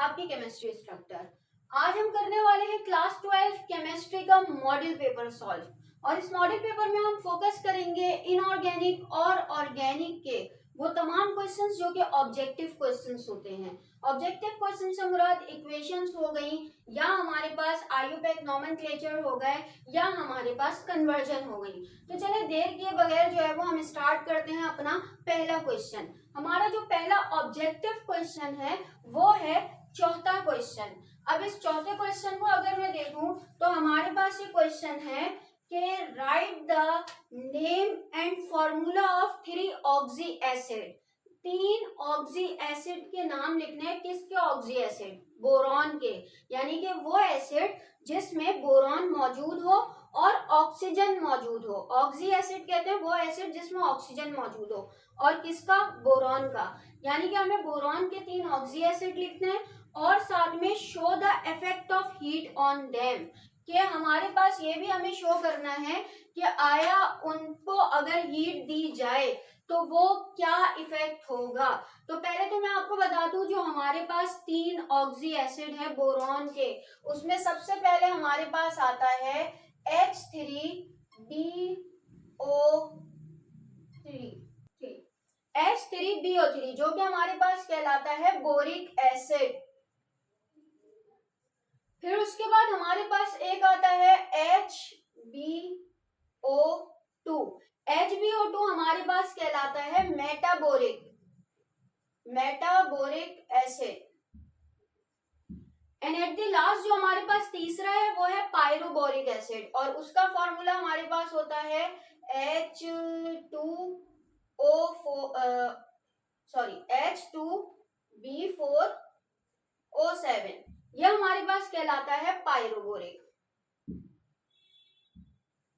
आपकी chemistry instructor. आज हम करने वाले हैं क्लास 12 केमिस्ट्री का मॉडल पेपर सॉल्व। और इस मॉडल पेपर में हम फोकस करेंगे इनऑर्गेनिक और ऑर्गेनिक के वो तमाम क्वेश्चंस जो कि ऑब्जेक्टिव क्वेश्चंस होते हैं। ऑब्जेक्टिव क्वेश्चन से मुराद इक्वेशंस हो गई, या हमारे पास आयुपैक नोमेनक्लेचर हो गए, या हमारे पास कन्वर्जन हो गई। तो चले देर किए बगैर जो है वो हम स्टार्ट करते हैं अपना पहला क्वेश्चन। हमारा जो पहला ऑब्जेक्टिव क्वेश्चन है वो है चौथा क्वेश्चन। अब इस चौथे क्वेश्चन को अगर मैं देखूं तो हमारे पास ये क्वेश्चन है कि right the name and formula of 3 oxy acid. 3 oxy acid के नाम लिखने हैं। किसके ऑक्सी एसिड? बोरॉन के, यानी कि वो एसिड जिसमें बोरॉन मौजूद हो और ऑक्सीजन मौजूद हो। ऑक्सी एसिड कहते हैं वो एसिड जिसमें ऑक्सीजन मौजूद हो, और किसका? बोरॉन का। यानी कि हमें बोरॉन के 3 ऑक्सी एसिड लिखने हैं और साथ में show the effect of heat on them, कि हमारे पास ये भी हमें शो करना है कि आया उनको अगर हीट दी जाए तो वो क्या इफेक्ट होगा। तो पहले तो मैं आपको बता दूं, जो हमारे पास 3 ऑक्सी एसिड है बोरॉन के, उसमें सबसे पहले हमारे पास आता है H3BO3 जो कि हमारे पास कहलाता है बोरिक एसिड। फिर उसके बाद हमारे पास एक आता है HbO2। HbO2 हमारे पास कहलाता है metaboric acid. And at the last जो हमारे पास तीसरा है वो है पायरोबोरिक एसिड, और उसका फॉर्मूला हमारे पास होता है H2B4O7। यह हमारे पास कहलाता है पायरोबोरिक।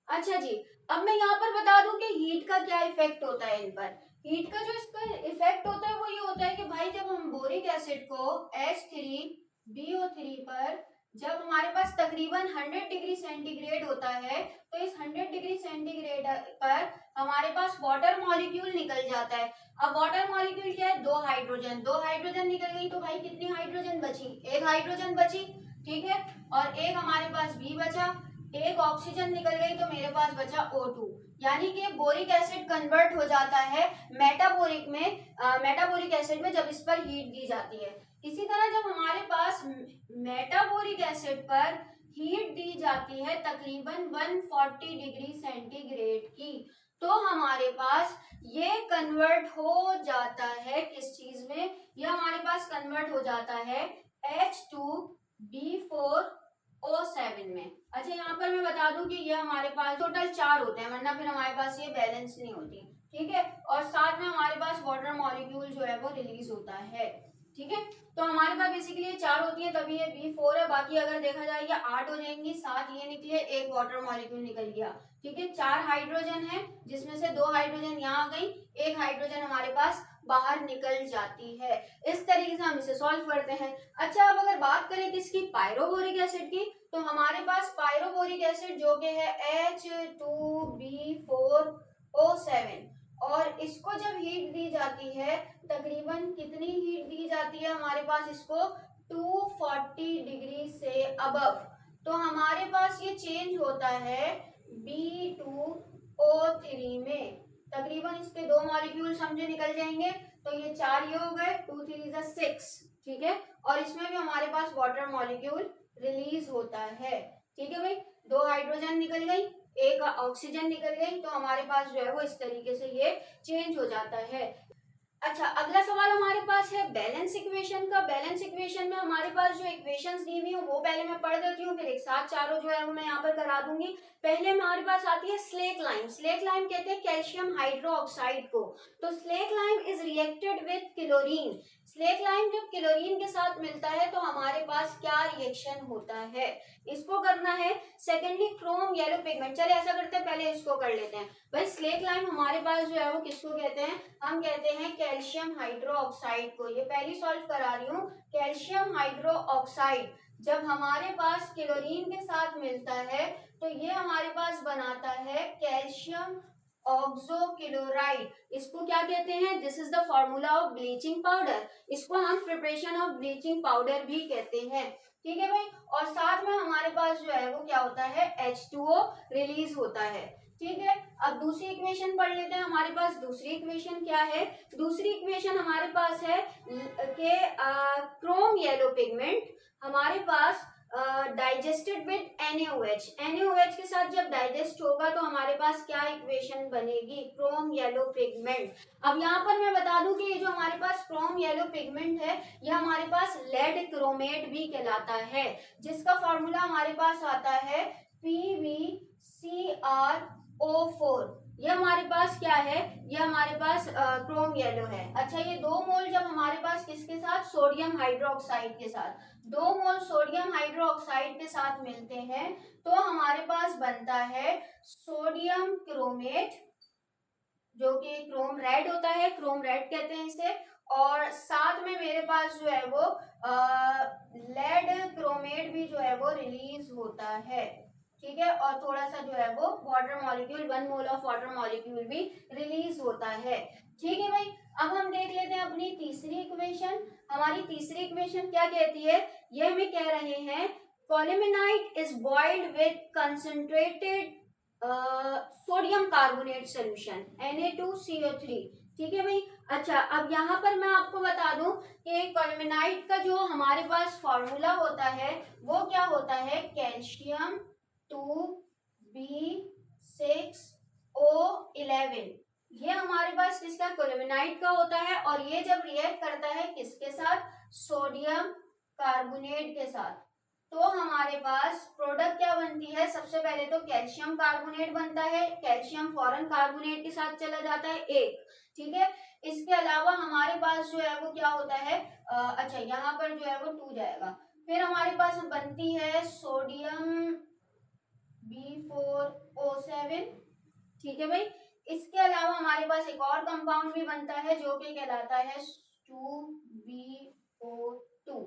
अच्छा जी, अब मैं यहाँ पर बता दूं कि हीट का क्या इफेक्ट होता है इन पर। हीट का जो इसका इफेक्ट होता है वो ये होता है कि भाई जब हम बोरिक एसिड को H3BO3 पर जब हमारे पास तकरीबन 100 डिग्री सेंटीग्रेड होता है, तो इस 100 डिग्री सेंटीग्रेड पर हमारे पास वाटर मॉलिक्यूल निकल जाता है। अब वाटर मॉलिक्यूल क्या है? 2 हाइड्रोजन। 2 हाइड्रोजन निकल गई तो भाई कितनी हाइड्रोजन बची? 1 हाइड्रोजन बची, ठीक है। और एक हमारे पास बी बचा, एक ऑक्सीजन निकल गई तो मेरे पास बचा O2। यानी कि बोरिक एसिड कन्वर्ट हो जाता है मेटाबोरिक एसिड में जब इस पर हीट दी जाती है। इसी तरह जब हमारे पास मेटाबोरिक एसिड पर हीट दी जाती है तकरीबन 140 डिग्री सेंटीग्रेड की, तो हमारे पास ये कन्वर्ट हो जाता है किस चीज में? ये हमारे पास कन्वर्ट हो जाता है H2B4O7 में। अच्छा, यहाँ पर मैं बता दूं कि ये हमारे पास टोटल 4 होते हैं, वरना फिर हमारे पास ये बैलेंस नहीं होती, ठीक है। और साथ में हमारे पास वाटर मॉलिक्यूल जो है वो रिलीज होता है, ठीक है। तो हमारे पास बेसिकली 4 होती है, तभी ये B4 है। बाकी अगर देखा जाए ये 8 हो जाएंगी, 7 ये निकले, एक वाटर मॉलिक्यूल निकल गया, ठीक है। 4 हाइड्रोजन है जिसमें से 2 हाइड्रोजन यहाँ आ गई, 1 हाइड्रोजन हमारे पास बाहर निकल जाती है। इस तरीके से हम इसे सॉल्व करते हैं। अच्छा, अब अगर बात करें किसकी? पायरोबोरिक एसिड की, तो हमारे पास पायरोबोरिक एसिड जो कि है H2B4O7, और इसको जब हीट दी जाती है तकरीबन कितनी हीट दी जाती है हमारे पास इसको? 240 डिग्री से अबव। तो हमारे पास ये चेंज होता है B2O3 में। तकरीबन इसके 2 मॉलिक्यूल समझे निकल जाएंगे, तो ये 4 ये हो गए, 2 3 6, ठीक है। और इसमें भी हमारे पास वाटर मॉलिक्यूल रिलीज होता है, ठीक है भाई। 2 हाइड्रोजन निकल गई, 1 ऑक्सीजन निकल गई, तो हमारे पास जो है वो इस तरीके से ये चेंज हो जाता है। अच्छा, अगला सवाल हमारे पास है बैलेंस इक्वेशन का। बैलेंस इक्वेशन में हमारे पास जो इक्वेशंस दी हुई है वो पहले मैं पढ़ देती हूँ, फिर एक साथ चारों जो है वो मैं यहाँ पर करा दूंगी। पहले हमारे पास आती है स्लेक लाइम। स्लेक लाइम कहते हैं कैल्शियम हाइड्रोक्साइड को। तो slack lime is reacted with chlorine. Slack lime जब क्लोरीन के साथ मिलता है तो हमारे पास क्या रिएक्शन होता है, इसको करना है। Secondly Chrome yellow pigment. चले ऐसा करते हैं, पहले इसको कर लेते हैं। भाई स्लेक लाइम हमारे पास जो है वो किसको कहते हैं? हम कहते हैं कैल्शियम हाइड्रोक्साइड को। ये पहली सॉल्व करा रही हूँ। कैल्शियम हाइड्रोक्साइड जब हमारे पास क्लोरीन के साथ मिलता है तो ये हमारे पास बनाता है कैल्शियम ऑक्सोक्लोराइड, इसको क्या कहते हैं? This is the formula of bleaching powder, इसको हम प्रिपरेशन ऑफ ब्लीचिंग पाउडर भी कहते हैं। ठीक है भाई, और साथ में हमारे पास जो है वो क्या होता है, H2O रिलीज होता है। ठीक है, अब दूसरी इक्वेशन पढ़ लेते हैं। हमारे पास दूसरी इक्वेशन क्या है? दूसरी इक्वेशन हमारे पास है कि क्रोम येलो पिगमेंट हमारे पास डाइजेस्टेड विद NaOH, NaOH के साथ जब डाइजेस्ट होगा तो हमारे पास क्या इक्वेशन बनेगी? Chrome yellow pigment. अब यहाँ पर मैं बता दूं कि ये जो हमारे पास क्रोम येलो पिगमेंट है ये हमारे पास लेड क्रोमेट भी कहलाता है, जिसका फॉर्मूला हमारे पास आता है PbCrO4। ये हमारे पास क्या है? ये हमारे पास क्रोम येलो है। अच्छा, ये 2 मोल जब हमारे पास किसके साथ? सोडियम हाइड्रोक्साइड के साथ, 2 मोल सोडियम हाइड्रोक्साइड के साथ मिलते हैं तो हमारे पास बनता है सोडियम क्रोमेट, जो कि क्रोम रेड होता है, क्रोम रेड कहते हैं इसे। और साथ में मेरे पास जो है वो लेड क्रोमेट भी जो है वो रिलीज होता है। ठीक है, और थोड़ा सा जो है वो water molecule, 1 mole of water molecule भी रिलीज होता है। ठीक है भाई, अब हम देख लेते हैं अपनी तीसरी इक्वेशन। हमारी तीसरी इक्वेशन क्या कहती है? ये हमें कह रहे हैं colemanite is boiled with concentrated sodium carbonate solution Na2CO3। ठीक है भाई। अच्छा, अब यहाँ पर मैं आपको बता दूं कि कोलिमेनाइट का जो हमारे पास फॉर्मूला होता है वो क्या होता है? कैल्शियम 2B6O11, ये हमारे पास किसका? कोलिमेनाइट का होता है। और ये जब रिएक्ट करता है किसके साथ? सोडियम कार्बोनेट के साथ, तो हमारे पास प्रोडक्ट क्या बनती है? सबसे पहले तो कैल्शियम कार्बोनेट बनता है, कैल्शियम फॉरन कार्बोनेट के साथ चला जाता है एक। ठीक है, इसके अलावा हमारे पास जो है वो क्या होता है? अच्छा, यहाँ पर जो है वो 2 जाएगा। फिर हमारे पास बनती है सोडियम B4O7। ठीक है भाई, इसके अलावा हमारे पास एक और कंपाउंड भी बनता है जो कि कहलाता है 2BO2।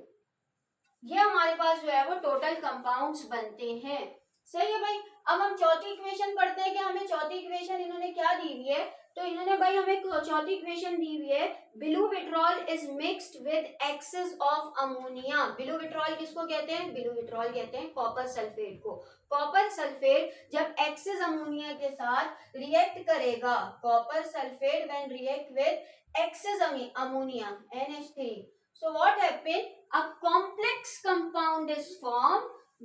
ये हमारे पास जो है वो टोटल कंपाउंड्स बनते हैं। सही है भाई। अब हम चौथी इक्वेशन पढ़ते हैं कि हमें चौथी इक्वेशन इन्होंने क्या दी हुई है। तो इन्होंने भाई हमें चौथी इक्वेशन दी हुई है, blue vitriol is mixed with excess of ammonia. Blue vitriol किसको कहते हैं? बिलूविट्रॉल कहते हैं कॉपर सल्फेट को। कॉपर सल्फेट जब एक्सेस अमोनिया के साथ रिएक्ट करेगा, copper sulphate when react with excess ammonia NH3, so what happen? A complex compound is formed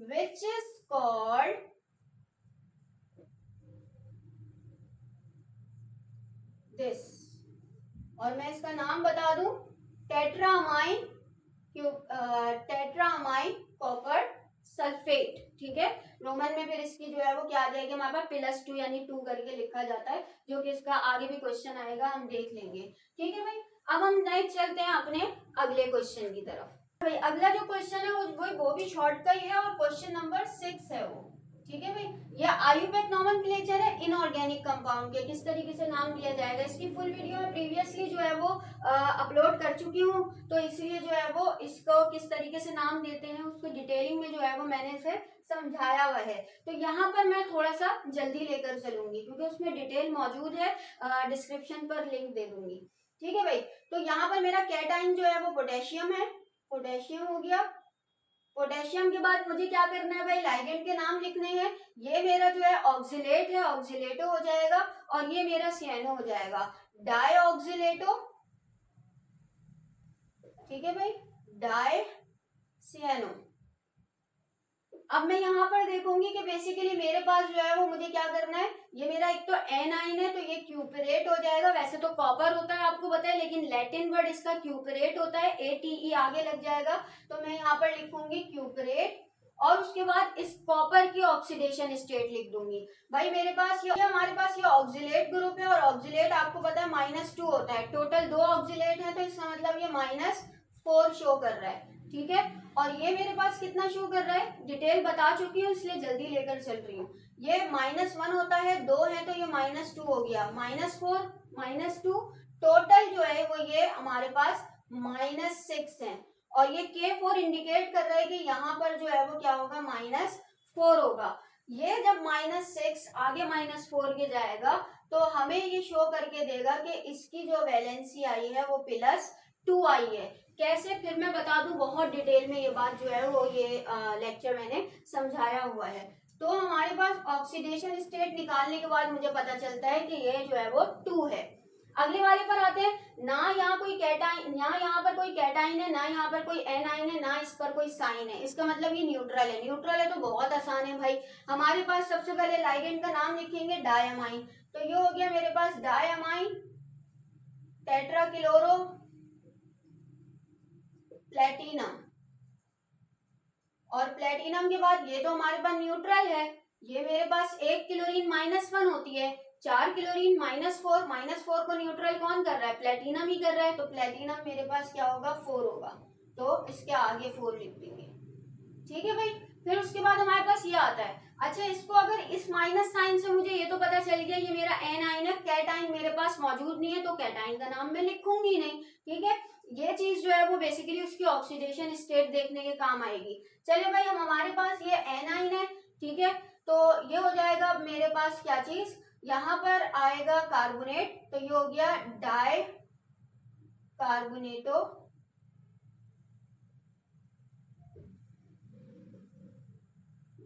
which is called this, और मैं इसका नाम बता दूं, टेट्रामाइन टेट्रामाइन कॉपर सल्फेट। ठीक है, रोमन में फिर इसकी जो है वो क्या आ जाएगी हमारे पास? +2 यानी 2 करके लिखा जाता है, जो कि इसका आगे भी क्वेश्चन आएगा, हम देख लेंगे। ठीक है भाई, अब हम नेक्स्ट चलते हैं अपने अगले क्वेश्चन की तरफ। भाई अगला जो क्वेश्चन है वो भी शॉर्ट का ही है और क्वेश्चन नंबर 6 है वो। ठीक है भाई, ये आयुर्वेद नॉमेनक्लेचर है इनऑर्गेनिक कंपाउंड के, किस तरीके से नाम दिया जाएगा। इसकी फुल वीडियो में प्रीवियसली जो है वो अपलोड कर चुकी हूँ, तो इसलिए जो है वो इसको किस तरीके से नाम देते हैं उसको डिटेलिंग में जो है वो मैंने इसे समझाया हुआ है। तो यहाँ पर मैं थोड़ा सा जल्दी लेकर चलूंगी क्योंकि उसमें डिटेल मौजूद है, डिस्क्रिप्शन पर लिंक दे दूंगी। ठीक है भाई, तो यहाँ पर मेरा कैटाइन जो है वो पोटेशियम है, पोटेशियम हो गया। पोटेशियम के बाद मुझे क्या करना है भाई? लाइगेंड के नाम लिखने हैं। ये मेरा जो है ऑक्सिलेट है, ऑक्सिलेटो हो जाएगा, और ये मेरा सियानो हो जाएगा, डाई ऑक्सिलेटो। ठीक है भाई, डाई सियानो। अब मैं यहाँ पर देखूंगी कि बेसिकली मेरे पास जो है वो मुझे क्या करना है, ये मेरा एक तो एनाइन है तो ये क्यूपरेट हो जाएगा। वैसे तो कॉपर होता है आपको पता है, लेकिन लैटिन वर्ड इसका क्यूपरेट होता है, ATE आगे लग जाएगा, तो मैं यहाँ पर लिखूंगी क्यूपरेट, और उसके बाद इस कॉपर की ऑक्सीडेशन स्टेट लिख दूंगी। भाई मेरे पास ये हमारे पास ये ऑक्सिलेट ग्रुप है, और ऑक्सिलेट आपको पता है -2 होता है। टोटल 2 ऑक्सिलेट है तो इसका मतलब ये -4 शो कर रहा है। ठीक है, और ये मेरे पास कितना शो कर रहा है? डिटेल बता चुकी हूँ इसलिए जल्दी लेकर चल रही हूँ। ये -1 होता है, 2 है तो ये -2 हो गया, -4 -2, टोटल जो है वो ये हमारे पास -6 है। और ये K4 इंडिकेट कर रहा है कि यहाँ पर जो है वो क्या होगा? -4 होगा। ये जब -6 आगे -4 के जाएगा तो हमें ये शो करके देगा कि इसकी जो वैलेंसी आई है वो +2 आई है। कैसे, फिर मैं बता दूं, बहुत डिटेल में ये बात जो है वो ये लेक्चर मैंने समझाया हुआ है। तो हमारे पास ऑक्सीडेशन स्टेट निकालने के बाद मुझे पता चलता है कि ये जो है वो 2 है। अगले वाले पर आते हैं। ना यहाँ कोई कैटाइन, ना यहाँ पर कोई कैटाइन है, ना यहाँ पर कोई एनाइन है, ना इस पर कोई साइन है, इसका मतलब ये न्यूट्रल है। न्यूट्रल है तो बहुत आसान है भाई। हमारे पास सबसे पहले लाइगेंड का नाम लिखेंगे डायमाइन। तो ये हो गया मेरे पास डायमाइन टेट्राक्लोरो प्लेटिनम। और प्लेटिनम के बाद ये तो हमारे पास न्यूट्रल है, ये मेरे पास 1 क्लोरीन -1 होती है, 4 क्लोरीन -4 को न्यूट्रल कौन कर रहा है? प्लेटिनम ही कर रहा है। तो प्लेटिनम मेरे पास क्या होगा? 4 होगा। तो इसके आगे 4 लिख देंगे। ठीक है भाई। फिर उसके बाद हमारे पास ये आता है। अच्छा, इसको अगर इस माइनस साइन से मुझे ये तो पता चल गया ये मेरा एनाइन है, कैटाइन मेरे पास मौजूद नहीं है, तो कैटाइन का नाम मैं लिखूंगी नहीं। ठीक है, ये चीज जो है वो बेसिकली उसकी ऑक्सीडेशन स्टेट देखने के काम आएगी। चलिए भाई, हम हमारे पास ये एनाइन है, ठीक है, तो ये हो जाएगा मेरे पास क्या चीज, यहाँ पर आएगा कार्बोनेट, तो ये हो गया डाई कार्बोनेटो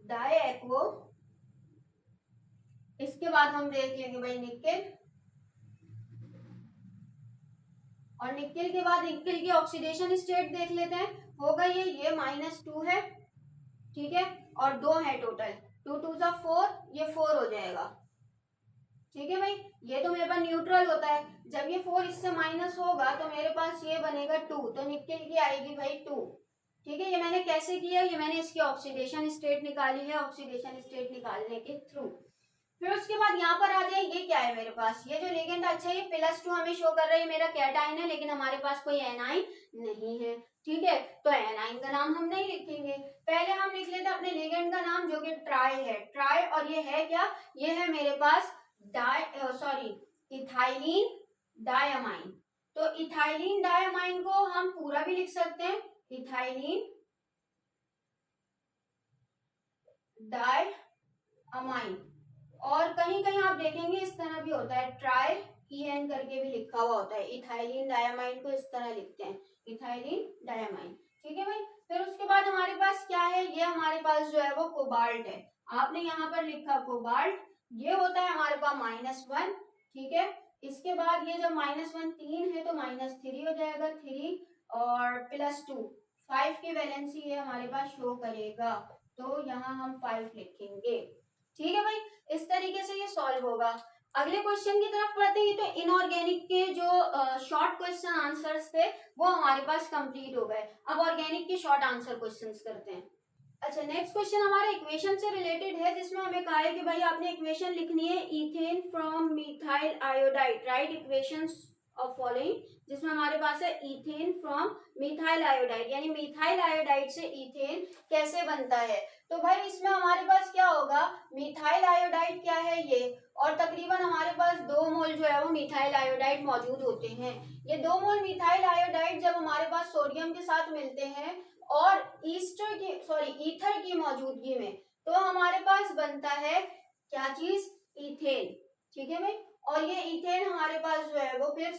डाई एक्वो। इसके बाद हम देख लेंगे भाई निकेल, और निकेल के बाद निकेल की ऑक्सीडेशन स्टेट देख लेते हैं। होगा ये -2 है, ठीक है, और 2 है टोटल, 2 2 जा 4, ये 4 हो जाएगा। ठीक है भाई, ये तो मेरे पास न्यूट्रल होता है। जब ये 4 इससे माइनस होगा तो मेरे पास ये बनेगा 2, तो निकेल की आएगी भाई 2। ठीक है, ये मैंने कैसे किया? ये मैंने इसकी ऑक्सीडेशन स्टेट निकाली है, ऑक्सीडेशन स्टेट निकालने के थ्रू। फिर उसके बाद यहाँ पर आ जाए, ये क्या है मेरे पास? ये जो लिगेंड, अच्छा ये +2 हमें शो कर रहा है, मेरा कैटाइन है, लेकिन हमारे पास कोई एनाइन नहीं है। ठीक है, तो एनाइन का नाम हम नहीं लिखेंगे, पहले हम लिख लेते हैं अपने लिगेंड का नाम, जो कि ट्राई है। ट्राई, और ये है क्या? ये है मेरे पास इथाइलिन डायमाइन। तो इथाइलिन डायमाइन को हम पूरा भी लिख सकते हैं, इथाइलिन डायमाइन। और कहीं कहीं आप देखेंगे इस तरह भी होता है, ट्राई EN करके भी लिखा हुआ होता है। इथाइलिन डायमाइन को इस तरह लिखते हैं, इथाइलिन डायमाइन। ठीक है भाई। फिर उसके बाद हमारे पास क्या है? ये हमारे पास जो है वो कोबाल्ट है। आपने यहाँ पर लिखा कोबाल्ट, ये होता है हमारे पास -1। ठीक है, इसके बाद ये जब -1 3 है तो -3 हो जाएगा, 3 और +2 5 की वैलेंसी ये हमारे पास शो करेगा, तो यहाँ हम 5 लिखेंगे। ठीक है भाई, इस तरीके से ये सॉल्व होगा। अगले क्वेश्चन की तरफ बढ़ते हैं। तो इनऑर्गेनिक के जो शॉर्ट क्वेश्चन आंसर्स थे वो हमारे पास कंप्लीट हो गए। अब ऑर्गेनिक के शॉर्ट आंसर क्वेश्चंस करते हैं। अच्छा, नेक्स्ट क्वेश्चन हमारा इक्वेशन से रिलेटेड है, जिसमें हमें कहा है कि भाई आपने इक्वेशन लिखनी है ethane from methyl iodide, right equations of following, जिसमें हमारे पास है इथेन फ्रॉम मिथाइल आयोडाइड, यानी मिथाइल आयोडाइड से इथेन कैसे बनता है। तो भाई इसमें हमारे पास क्या होगा? मिथाइल आयोडाइड क्या है ये, और तकरीबन हमारे पास 2 मोल जो है वो मिथाइल आयोडाइड मौजूद होते हैं। ये 2 मोल मिथाइल आयोडाइड जब हमारे पास सोडियम के साथ मिलते हैं और ईथर की मौजूदगी में, तो हमारे पास बनता है क्या चीज? इथेन। ठीक है भाई, और ये इथेन हमारे पास जो है वो फिर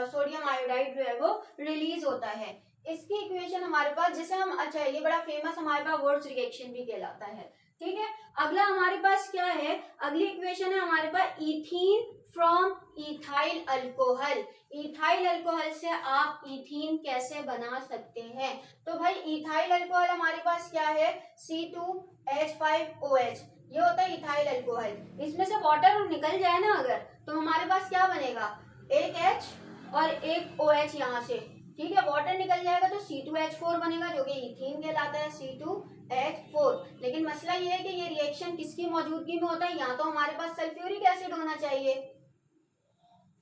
सोडियम आयोडाइड जो है वो रिलीज होता है। इसकी इक्वेशन हमारे पास, जिसे हम, अच्छा ये बड़ा फेमस हमारे पास वर्ड्स रिएक्शन भी कहलाता है। ठीक है, अगला हमारे पास क्या है? अगली इक्वेशन है हमारे पास ethene from ethyl alcohol. Ethyl alcohol से आप इथीन कैसे बना सकते हैं? तो भाई इथाइल अल्कोहल हमारे पास क्या है? C2H5OH, ये होता है इथाइल अल्कोहल। इसमें से वाटर निकल जाए ना अगर, तो हमारे पास क्या बनेगा? एक H और एक OH यहाँ से। ठीक है, वाटर निकल जाएगा तो C2H4 बनेगा, जो कि इथीन कहलाता है, C2H4। लेकिन मसला ये है कि ये रिएक्शन किसकी मौजूदगी में होता है? या तो हमारे पास सल्फ्यूरिक एसिड होना चाहिए,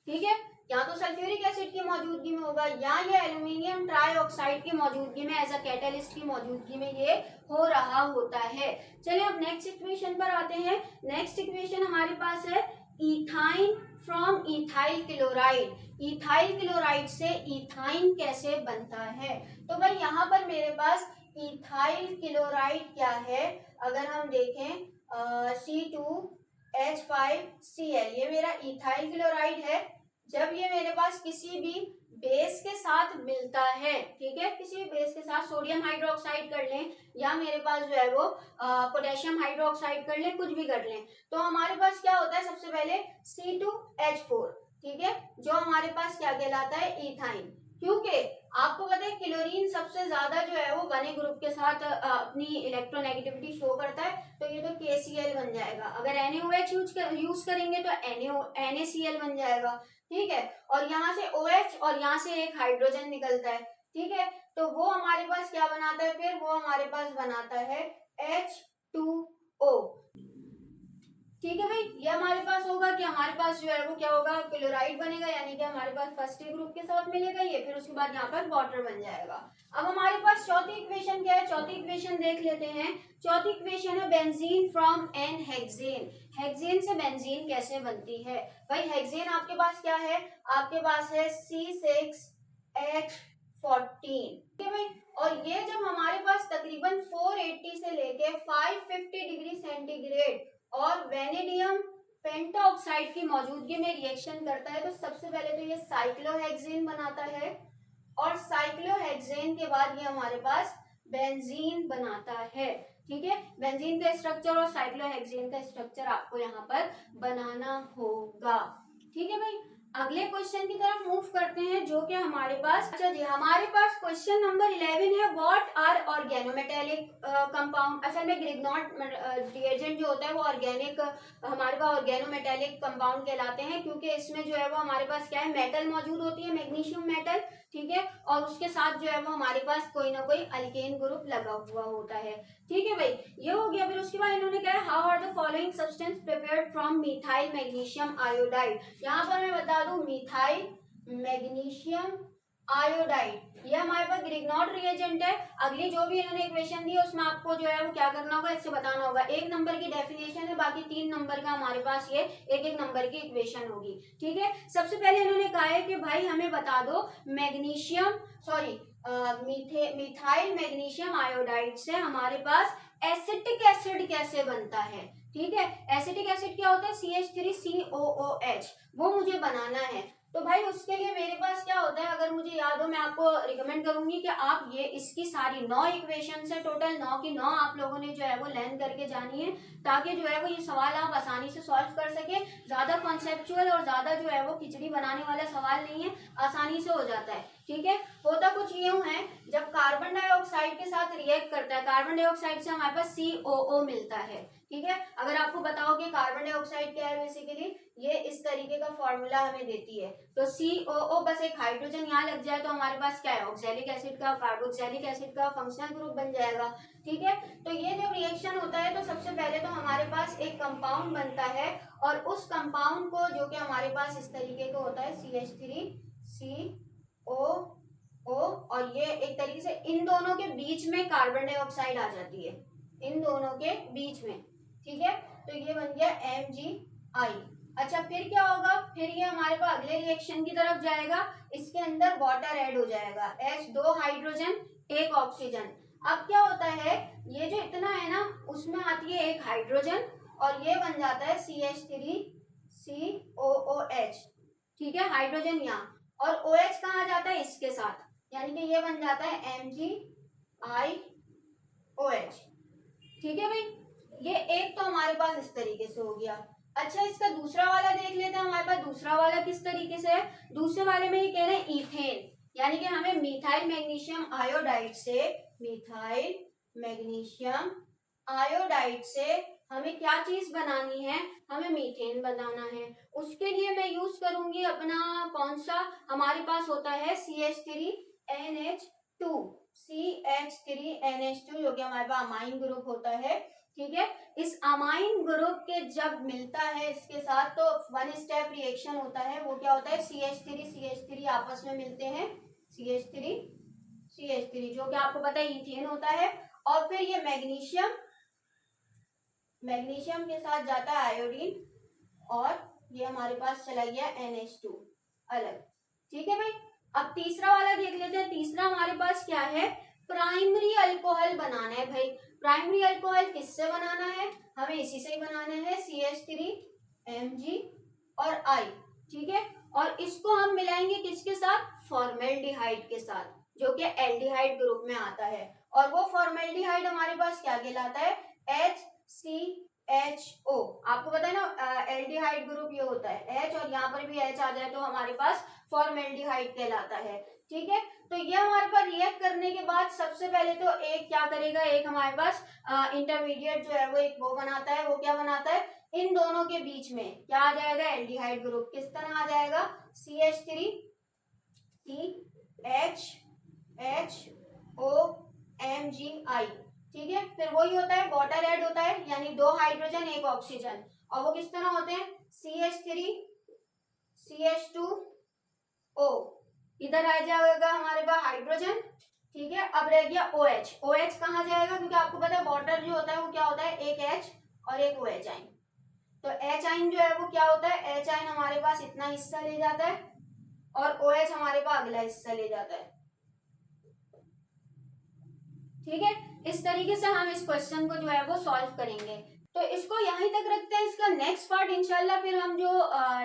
ठीक है, या तो सल्फ्यूरिक एसिड की मौजूदगी में होगा, या ये एल्यूमिनियम ट्राइऑक्साइड की मौजूदगी में, एज अ कैटलिस्ट की मौजूदगी में ये हो रहा होता है। चलिए अब नेक्स्ट इक्वेशन पर आते हैं। नेक्स्ट इक्वेशन हमारे पास है ethyne from ethyl chloride. Ethyl chloride से इथाइन कैसे बनता है? तो भाई यहाँ पर मेरे पास इथाइल क्लोराइड क्या है, अगर हम देखें C2 H5Cl, ये मेरा इथाइल क्लोराइड है। जब ये मेरे पास किसी भी बेस के साथ मिलता है, ठीक है, किसी भी बेस के साथ सोडियम हाइड्रोक्साइड कर लें या मेरे पास जो है वो पोटेशियम हाइड्रोक्साइड कर लें, कुछ भी कर लें, तो हमारे पास क्या होता है, सबसे पहले C2H4, ठीक है, जो हमारे पास क्या कहलाता है, इथाइन। क्योंकि आपको पता है क्लोरीन सबसे ज्यादा जो है वो बने ग्रुप के साथ अपनी इलेक्ट्रोनेगेटिविटी शो करता है, तो ये तो KCl बन जाएगा। अगर NaOH यूज करेंगे तो NaCl बन जाएगा, ठीक है, और यहाँ से OH और यहाँ से एक हाइड्रोजन निकलता है, ठीक है, तो वो हमारे पास क्या बनाता है, फिर वो हमारे पास बनाता है H2O, ठीक है भाई। ये हमारे पास होगा कि हमारे पास जो है वो क्या होगा, क्लोराइड बनेगा, यानी कि हमारे पास फर्स्ट ग्रुप के साथ मिलेगा ये, फिर उसके बाद यहाँ पर वाटर बन जाएगा। अब हमारे पास चौथी इक्वेशन क्या है, चौथी इक्वेशन देख लेते हैं। चौथी इक्वेशन है benzene from n hexane. Hexane से बेंजीन कैसे बनती है भाई, हेक्सेन आपके पास क्या है, आपके पास है C6H14, ठीक है भाई। और ये जब हमारे पास तकरीबन 480 से लेके 550 डिग्री सेंटीग्रेड और वेनेडियम पेंटाऑक्साइड की मौजूदगी में रिएक्शन करता है, तो सबसे पहले तो ये साइक्लोहेक्सेन बनाता है, और साइक्लोहेक्सेन के बाद ये हमारे पास बेंजीन बनाता है, ठीक है। बेंजीन का स्ट्रक्चर और साइक्लोहेक्सेन का स्ट्रक्चर आपको यहाँ पर बनाना होगा, ठीक है भाई। अगले क्वेश्चन की तरफ मूव करते हैं, जो कि हमारे पास, अच्छा जी, हमारे पास क्वेश्चन नंबर 11 है, व्हाट आर ऑर्गेनोमेटेलिक कंपाउंड। असल में ग्रिग्नॉट रिएजेंट जो होता है वो ऑर्गेनिक, हमारे पास ऑर्गेनोमेटेलिक कंपाउंड कहलाते हैं, क्योंकि इसमें जो है वो हमारे पास क्या है, मेटल मौजूद होती है, मैग्नीशियम मेटल, ठीक है, और उसके साथ जो है वो हमारे पास कोई ना कोई अल्केन ग्रुप लगा हुआ होता है, ठीक है भाई। ये हो गया। फिर उसके बाद इन्होंने कहा how are the following substance prepared from methyl magnesium iodide. यहाँ पर मैं बता दूं, मिथाइल मैग्नीशियम आयोडाइड ये हमारे पास ग्रिग्नॉट रिएजेंट है। अगली जो भी इन्होंने इक्वेशन दी है उसमें आपको जो है वो क्या करना होगा, इससे बताना होगा। 1 नंबर की डेफिनेशन है, बाकी 3 नंबर का हमारे पास ये 1-1 नंबर की इक्वेशन होगी, ठीक है। सबसे पहले इन्होंने कहा है कि भाई हमें बता दो मैग्नीशियम मिथाइल मैग्नीशियम आयोडाइड से हमारे पास एसिटिक एसिड कैसे बनता है, ठीक है। एसिटिक एसिड क्या होता है, CH3COOH, वो मुझे बनाना है। तो भाई उसके लिए मेरे पास क्या होता है, अगर मुझे याद हो, मैं आपको रिकमेंड करूंगी कि आप ये इसकी सारी 9 इक्वेशन है, टोटल 9 की 9 आप लोगों ने जो है वो लर्न करके जानी है, ताकि जो है वो ये सवाल आप आसानी से सॉल्व कर सके। ज्यादा कॉन्सेप्चुअल और ज्यादा जो है वो खिचड़ी बनाने वाला सवाल नहीं है, आसानी से हो जाता है, ठीक है। होता कुछ यूं है, जब कार्बन डाइऑक्साइड के साथ रिएक्ट करता है, कार्बन डाइऑक्साइड से हमारे पास COO मिलता है, ठीक है। अगर आपको बताओ कि कार्बन डाइऑक्साइड क्या है, बेसिकली ये इस तरीके का फॉर्मूला हमें देती है, तो COO बस एक हाइड्रोजन यहाँ लग जाए तो हमारे पास क्या है, ऑक्सैलिक एसिड का, कार्बोक्सिलिक एसिड का फंक्शनल ग्रुप बन जाएगा, ठीक है। तो ये जब रिएक्शन होता है तो सबसे पहले तो हमारे पास एक कंपाउंड बनता है, और उस कंपाउंड को, जो कि हमारे पास इस तरीके का होता है, CH3COO, और ये एक तरीके से इन दोनों के बीच में कार्बन डाइऑक्साइड आ जाती है, इन दोनों के बीच में, ठीक है। तो ये बन गया MgI। अच्छा, फिर क्या होगा, फिर ये हमारे पास अगले रिएक्शन की तरफ जाएगा, इसके अंदर वाटर ऐड हो जाएगा, H2 हाइड्रोजन 1 ऑक्सीजन। अब क्या होता है, ये जो इतना है ना, उसमें आती है एक हाइड्रोजन, और ये बन जाता है CH3COOH, ठीक है, हाइड्रोजन यहाँ, और OH कहाँ जाता है, इसके साथ, यानी कि ये बन जाता है MgIOH, ठीक है भाई। ये एक तो हमारे पास इस तरीके से हो गया। अच्छा, इसका दूसरा वाला देख लेते हैं, हमारे पास दूसरा वाला किस तरीके से है। दूसरे वाले में ये कह रहे हैं इथेन, यानी कि हमें मिथाइल मैग्नीशियम आयोडाइड से, मिथाइल मैग्नीशियम आयोडाइड से हमें क्या चीज बनानी है, हमें मीथेन बनाना है। उसके लिए मैं यूज करूंगी अपना कौन सा, हमारे पास होता है CH3NH2, CH3NH2 जो कि हमारे पास अमाइन ग्रुप होता है, ठीक है। इस अमाइन ग्रुप के जब मिलता है इसके साथ तो 1 स्टेप रिएक्शन होता है, वो क्या होता है, CH3 आपस में मिलते हैं, CH3 जो कि आपको पता है इथेन होता है, और फिर ये मैग्नीशियम के साथ जाता है आयोडीन, और ये हमारे पास चला गया NH2 अलग, ठीक है भाई। अब तीसरा वाला देख लेते हैं। तीसरा हमारे पास क्या है, प्राइमरी अल्कोहल बनाना है भाई। प्राइमरी अल्कोहल किससे बनाना है, हमें इसी से ही बनाना है, CH3Mg और I, ठीक है। और इसको हम मिलाएंगे किसके साथ, फॉर्मेल्डिहाइड के साथ, जो कि एल्डिहाइड ग्रुप में आता है। और वो फॉर्मेल्डिहाइड हमारे पास क्या कहलाता है, HCHO। आपको पता है ना एल्डिहाइड ग्रुप ये होता है H, और यहाँ पर भी H आ जाए तो हमारे पास फॉर्मेल्डिहाइड कहलाता है, ठीक है। तो ये हमारे पास रिएक्ट करने के बाद सबसे पहले तो एक क्या करेगा, एक हमारे पास इंटरमीडिएट जो है वो एक वो बनाता है, वो क्या बनाता है, इन दोनों के बीच में क्या आ जाएगा, एल्डिहाइड ग्रुप। किस तरह आ जाएगा, CH3CHOMgI, ठीक है। फिर वही होता है, वाटर ऐड होता है, यानी 2 हाइड्रोजन 1 ऑक्सीजन, और वो किस तरह होते हैं, CH3CH2O, इधर आ जाएगा हमारे पास हाइड्रोजन, ठीक है। अब रह गया OH, OH कहाँ जाएगा, क्योंकि आपको पता है वाटर जो होता है वो क्या होता है, एक H और एक OH आइन। तो H आइन जो है वो क्या होता है, H आइन हमारे पास इतना हिस्सा ले जाता है और OH हमारे पास अगला हिस्सा ले जाता है, ठीक है। इस तरीके से हम इस क्वेश्चन को जो है वो सॉल्व करेंगे। तो इसको यहीं तक रखते हैं, इसका नेक्स्ट पार्ट इंशाल्लाह फिर हम जो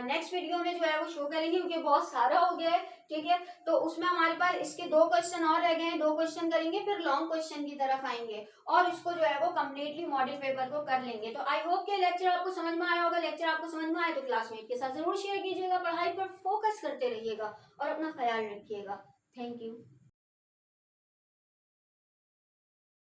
नेक्स्ट वीडियो में जो है वो शो करेंगे, क्योंकि बहुत सारा हो गया है, ठीक है। तो उसमें हमारे पास इसके 2 क्वेश्चन और रह गए हैं, 2 क्वेश्चन करेंगे, फिर लॉन्ग क्वेश्चन की तरफ आएंगे और इसको जो है वो कम्प्लीटली मॉडल पेपर को कर लेंगे। तो आई होप कि लेक्चर आपको समझ में आया होगा। लेक्चर आपको समझ में आए तो क्लासमेट के साथ जरूर शेयर कीजिएगा, पढ़ाई पर फोकस करते रहिएगा और अपना ख्याल रखिएगा। Thank you.